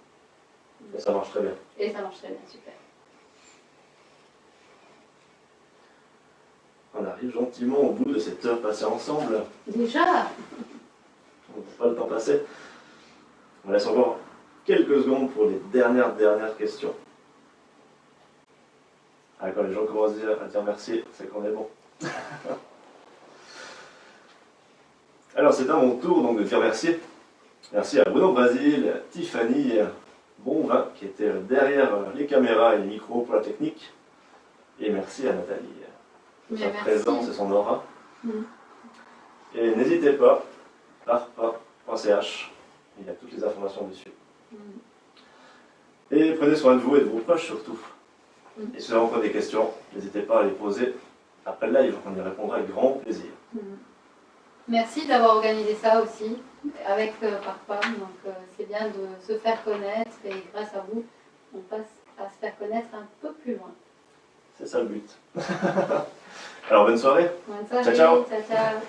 Et ça marche très bien. Et ça marche très bien, super. On arrive gentiment au bout de cette heure passée ensemble. Déjà? On ne voit pas le temps passer. On laisse encore quelques secondes pour les dernières questions. Ah, quand les gens commencent à dire merci, c'est qu'on est bon. Alors c'est à mon tour donc de dire merci. Merci à Bruno Brasil, à Tiffany Bonvin qui était derrière les caméras et les micros pour la technique. Et merci à Nathalie pour sa présence et son aura. Et n'hésitez pas, parpa.ch, il y a toutes les informations dessus. Et prenez soin de vous et de vos proches surtout. Et si vous avez encore des questions, n'hésitez pas à les poser après le live. On y répondra avec grand plaisir. Merci d'avoir organisé ça aussi avec Parpam. Donc c'est bien de se faire connaître et grâce à vous, on passe à se faire connaître un peu plus loin. C'est ça le but. Alors bonne soirée. Bonne soirée. Ciao, ciao. Ciao, ciao.